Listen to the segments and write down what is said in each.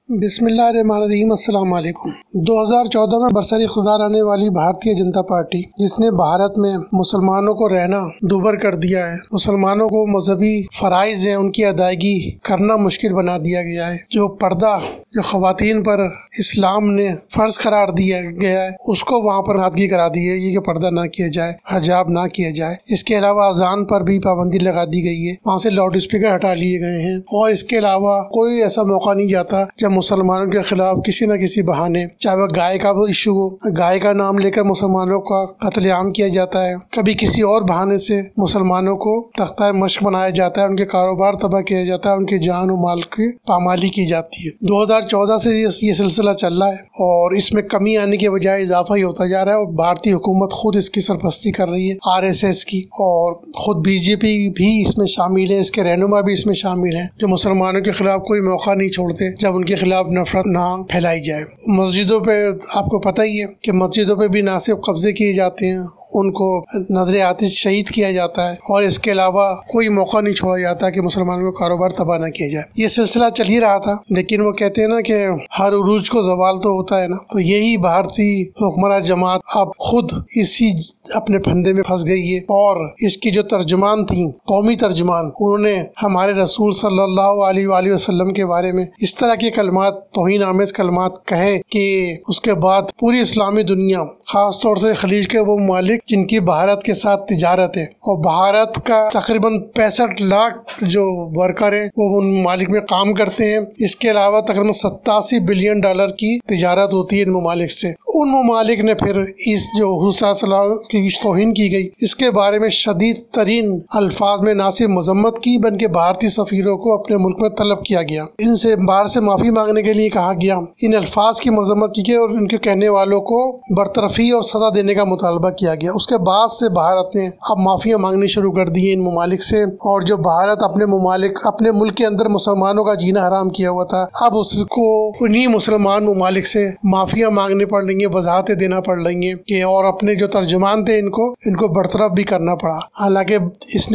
بسم اللہ الرحمن الرحیم۔ السلام علیکم۔ 2014 میں برسر اقتدار آنے والی بھارتیہ جنتا پارٹی، جس نے بھارت میں مسلمانوں کو رہنا دوبھر کر دیا ہے، مسلمانوں کو مذہبی فرائض ہیں ان کی ادائیگی کرنا مشکل بنا دیا گیا ہے، جو پردہ جو خواتین پر اسلام نے فرض قرار دیا گیا ہے اس کو وہاں پر نافذ کرا دی ہے، یہ کہ پردہ نہ کیا جائے، حجاب نہ کیا جائے۔ اس کے علاوہ اذان پر بھی پابندی لگا دی گئی ہے، وہاں سے لاؤڈ اسپیکر ہٹا لیے گئے ہیں، اور اس کے علاوہ کوئی ایسا موقع نہیں جاتا جب مسلمانوں کے خلاف کسی نہ کسی بہانے، چاہے وہ گائے کا ایشو ہو، گائے کا نام لے کر مسلمانوں کا قتل عام کیا جاتا ہے، کبھی کسی اور بہانے سے مسلمانوں کو تختہ مشق بنایا جاتا ہے، ان کے کاروبار تباہ کیا جاتا ہے، ان کے جان و مال کی پامالی کی جاتی ہے۔ 2014 سے یہ سلسلہ چل رہا ہے اور اس میں کمی آنے کے بجائے اضافہ ہی ہوتا جا رہا ہے، اور بھارتی حکومت خود اس کی سرپرستی کر رہی ہے، RSS کی، اور خود BJP بھی اس میں شامل ہے، اس کے رہنما بھی اس میں شامل ہیں، جو مسلمانوں کے خلاف کوئی موقع نہیں چھوڑتے جب ان کے خلاف نفرت نہ پھیلائی جائے۔ مسجدوں پہ آپ کو پتہ ہی ہے کہ مسجدوں پہ بھی نہ صرف قبضے کیے جاتے ہیں، ان کو نظر آتش شہید کیا جاتا ہے، اور اس کے علاوہ کوئی موقع نہیں چھوڑا جاتا کہ مسلمانوں کا کاروبار تباہ نہ کیا جائے۔ یہ سلسلہ چل ہی رہا تھا، لیکن وہ کہتے ہیں نا کہ ہر عروج کو زوال تو ہوتا ہے نا، تو یہی بھارتی حکمراں جماعت اب خود اسی اپنے پھندے میں پھنس گئی ہے، اور اس کی جو ترجمان تھیں، قومی ترجمان، انہوں نے ہمارے رسول صلی اللہ علیہ وآلہ وسلم کے بارے میں اس طرح کے کلمات، توہین آمیز کلمات کہے کہ اس کے بعد پوری اسلامی دنیا، خاص طور سے خلیج کے وہ ممالک جن کی بھارت کے ساتھ تجارت ہے، اور بھارت کا تقریباً 65 لاکھ جو ورکر ہیں وہ ان ممالک میں کام کرتے ہیں، اس کے علاوہ تقریباً $87 بلین کی تجارت ہوتی ہے ان ممالک سے۔ ان ممالک نے پھر اس جو حضور صلی اللہ علیہ وسلم کی توہین کی گئی، اس کے بارے میں شدید ترین الفاظ میں نہ صرف مذمت کی بلکہ بھارتی سفیروں کو اپنے ملک میں طلب کیا گیا، ان سے باہر سے معافی مانگنے کے لیے کہا گیا، ان الفاظ کی مذمت کی گئی اور ان کے کہنے والوں کو برطرفی اور سزا دینے کا مطالبہ کیا گیا۔ اس کے بعد سے بھارت نے اب معافیاں مانگنی شروع کر دی ہیں ان ممالک سے، اور جو بھارت اپنے ملک کے اندر مسلمانوں کا جینا حرام کیا ہوا تھا، اب اس کو انہی مسلمان ممالک سے معافیاں مانگنے پڑ رہی ہیں، وضاحتیں دینا پڑ رہی ہیں کہ، اور اپنے جو ترجمان تھے ان کو برطرف بھی کرنا پڑا۔ حالانکہ جس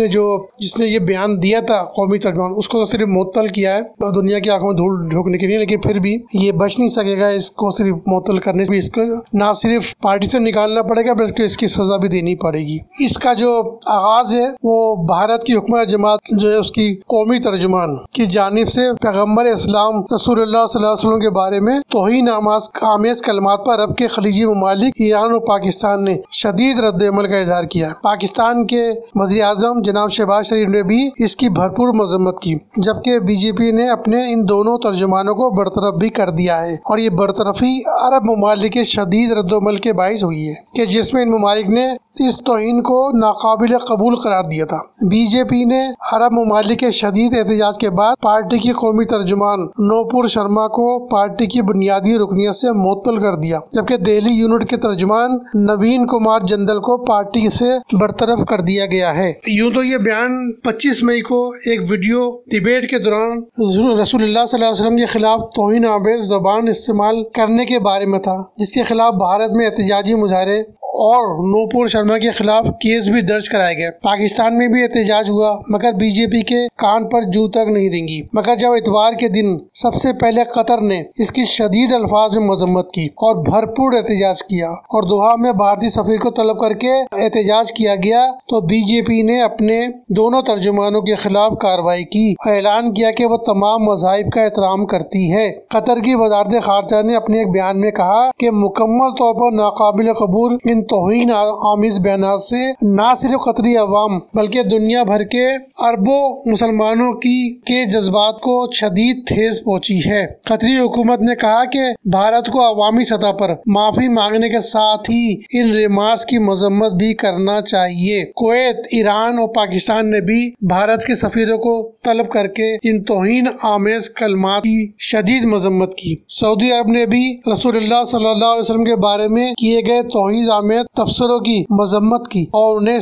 نے یہ بیان دیا تھا قومی ترجمان، اس کو تو صرف معطل کیا ہے دنیا کی آنکھوں میں دھول جھونکنے کے لیے، لیکن پھر بھی یہ بچ نہیں سکے گا اس کو صرف معطل کرنے سے، اس کو نہ صرف پارٹی سے نکالنا پڑے گا بلکہ اس کی سزا بھی دینی پڑے گی۔ اس کا جو آغاز ہے وہ بھارت کی حکمراں جماعت جو ہے اس کی قومی ترجمان کی جانب سے پیغمبر اسلام رسول اللہ صلی اللہ علیہ وسلم کے بارے میں توہین آمیز کلمات پر عرب کے خلیجی ممالک ایران اور پاکستان نے شدید رد عمل کا اظہار کیا۔ پاکستان کے وزیر اعظم جناب شہباز شریف نے بھی اس کی بھرپور مذمت کی، جبکہ BJP نے اپنے ان دونوں ترجمانوں کو برطرف بھی کر دیا ہے، اور یہ برطرفی عرب ممالک کے شدید رد عمل کے باعث ہوئی ہے کہ جس میں ان ممالک نے اس توہین کو ناقابل قبول قرار دیا تھا۔ BJP نے عرب ممالک کے شدید احتجاج کے بعد پارٹی کی قومی ترجمان نوپور شرما کو پارٹی کی بنیادی رکنیت سے معطل کر دیا، جبکہ دہلی یونٹ کے ترجمان نوین کمار جندل کو پارٹی سے برطرف کر دیا گیا ہے۔ یوں تو یہ بیان 25 مئی کو ایک ویڈیو ڈیبیٹ کے دوران رسول اللہ صلی اللہ علیہ وسلم کے خلاف توہین آمیز زبان استعمال کرنے کے بارے میں تھا، جس کے خلاف بھارت میں احتجاجی مظاہرے اور نوپور شرما کے خلاف کیس بھی درج کرائے گئے۔ پاکستان میں بھی احتجاج ہوا، مگر BJP کے کان پر جوں تک نہیں رنگی، مگر جب اتوار کے دن سب سے پہلے قطر نے اس کی شدید الفاظ میں مذمت کی اور بھرپور احتجاج کیا، اور دوحہ میں بھارتی سفیر کو طلب کر کے احتجاج کیا گیا، تو BJP نے اپنے دونوں ترجمانوں کے خلاف کارروائی کی، اعلان کیا کہ وہ تمام مذاہب کا احترام کرتی ہے۔ قطر کی وزارت خارجہ نے اپنے ایک بیان میں کہا کہ مکمل طور پر ناقابل قبول ان توہین آمیز بیانات سے نہ صرف قطری عوام بلکہ دنیا بھر کے اربوں مسلمانوں کے جذبات کو شدید ٹھیس پہنچی ہے۔ قطری حکومت نے کہا کہ بھارت کو عوامی سطح پر معافی مانگنے کے ساتھ ہی ان ریمارکس کی مذمت بھی کرنا چاہیے۔ کویت، ایران اور پاکستان نے بھی بھارت کے سفیروں کو طلب کر کے ان توہین آمیز کلمات کی شدید مذمت کی۔ سعودی عرب نے بھی رسول اللہ صلی اللہ علیہ وسلم کے بارے میں کیے گئے توہین آمیز تبصروں کی مذمت کی اور انہیں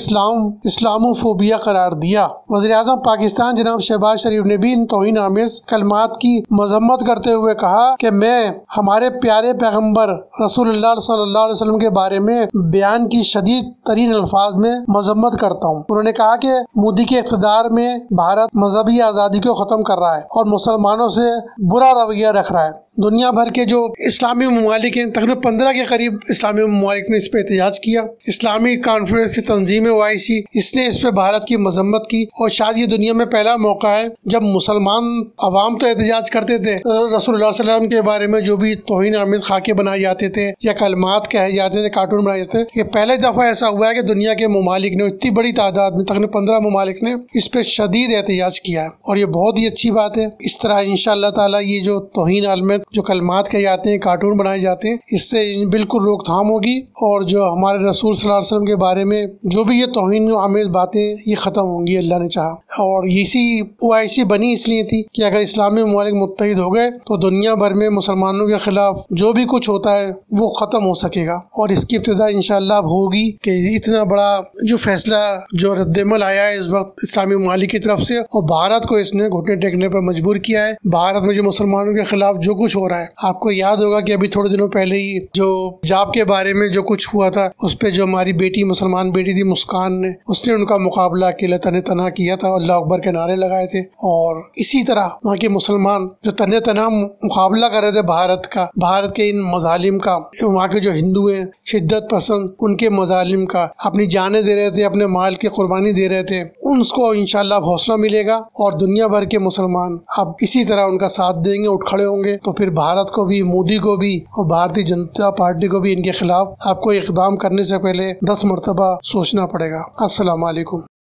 اسلاموفوبیا قرار دیا۔ وزیر اعظم پاکستان جناب شہباز شریف نے بھی ان توہین آمیز کلمات کی مذمت کرتے ہوئے کہا کہ میں ہمارے پیارے پیغمبر رسول اللہ صلی اللہ علیہ وسلم کے بارے میں بیان کی شدید ترین الفاظ میں مذمت کرتا ہوں۔ انہوں نے کہا کہ مودی کے اقتدار میں بھارت مذہبی آزادی کو ختم کر رہا ہے اور مسلمانوں سے برا رویہ رکھ رہا ہے۔ دنیا بھر کے جو اسلامی ممالک ہیں، تقریباً 15 کے قریب اسلامی ممالک نے اس پہ احتجاج کیا۔ اسلامی کانفرنس کی تنظیم OIC اس نے اس پہ بھارت کی مذمت کی، اور شاید یہ دنیا میں پہلا موقع ہے جب مسلمان عوام تو احتجاج کرتے تھے، رسول اللہ صلی اللہ علیہ وسلم کے بارے میں جو بھی توہین آمیز خاکے بنائے جاتے تھے یا کلمات کہے جاتے تھے، کارٹون بنائے جاتے تھے، یہ پہلے دفعہ ایسا ہوا ہے کہ دنیا کے ممالک نے، اتنی بڑی تعداد میں تقریباً 15 ممالک نے اس پہ شدید احتجاج کیا ہے، اور یہ بہت ہی اچھی بات ہے۔ اس طرح انشاءاللہ تعالی یہ جو توہین عالمیت، جو کلمات کہے جاتے ہیں، کارٹون بنائے جاتے ہیں، اس سے بالکل روک تھام ہوگی، اور جو ہمارے رسول صلی اللہ علیہ وسلم کے بارے میں جو بھی یہ توہین آمیز باتیں، یہ ختم ہوں گی اللہ نے چاہا۔ اور اسی OIC بنی اس لیے تھی کہ اگر اسلامی ممالک متحد ہو گئے تو دنیا بھر میں مسلمانوں کے خلاف جو بھی کچھ ہوتا ہے وہ ختم ہو سکے گا، اور اس کی ابتدا انشاءاللہ اب ہوگی کہ اتنا بڑا جو فیصلہ، جو رد عمل آیا ہے اس وقت اسلامی ممالک کی طرف سے، اور بھارت کو اس نے گھٹنے ٹیکنے پر مجبور کیا ہے۔ بھارت میں جو مسلمانوں کے خلاف جو کچھ ہو رہا ہے، آپ کو یاد ہوگا کہ ابھی تھوڑے دنوں پہلے ہی جو حجاب کے بارے میں جو کچھ ہوا تھا، اس پہ جو ہماری بیٹی، مسلمان بیٹی تھی مسکان نے، اس نے ان کا مقابلہ اکیلے تنہا تنہا کیا تھا، اللہ اکبر کے نعرے لگائے تھے، اور اسی طرح وہاں کے مسلمان جو تنہا تنہا مقابلہ کر رہے تھے بھارت کے ان مظالم کا، وہاں کے جو ہندو ہیں شدت پسند، ان کے مظالم کا، اپنی جانیں دے رہے تھے، اپنے مال کی قربانی دے رہے تھے، ان کو انشاءاللہ اب حوصلہ ملے گا، اور دنیا بھر کے مسلمان اب اسی طرح ان کا ساتھ دیں گے، اٹھ کھڑے ہوں گے، تو پھر بھارت کو بھی، مودی کو بھی اور بھارتی جنتا پارٹی کو بھی ان کے خلاف آپ کو اقدام کرنے سے پہلے 10 مرتبہ سوچنا پڑے گا۔ السلام علیکم۔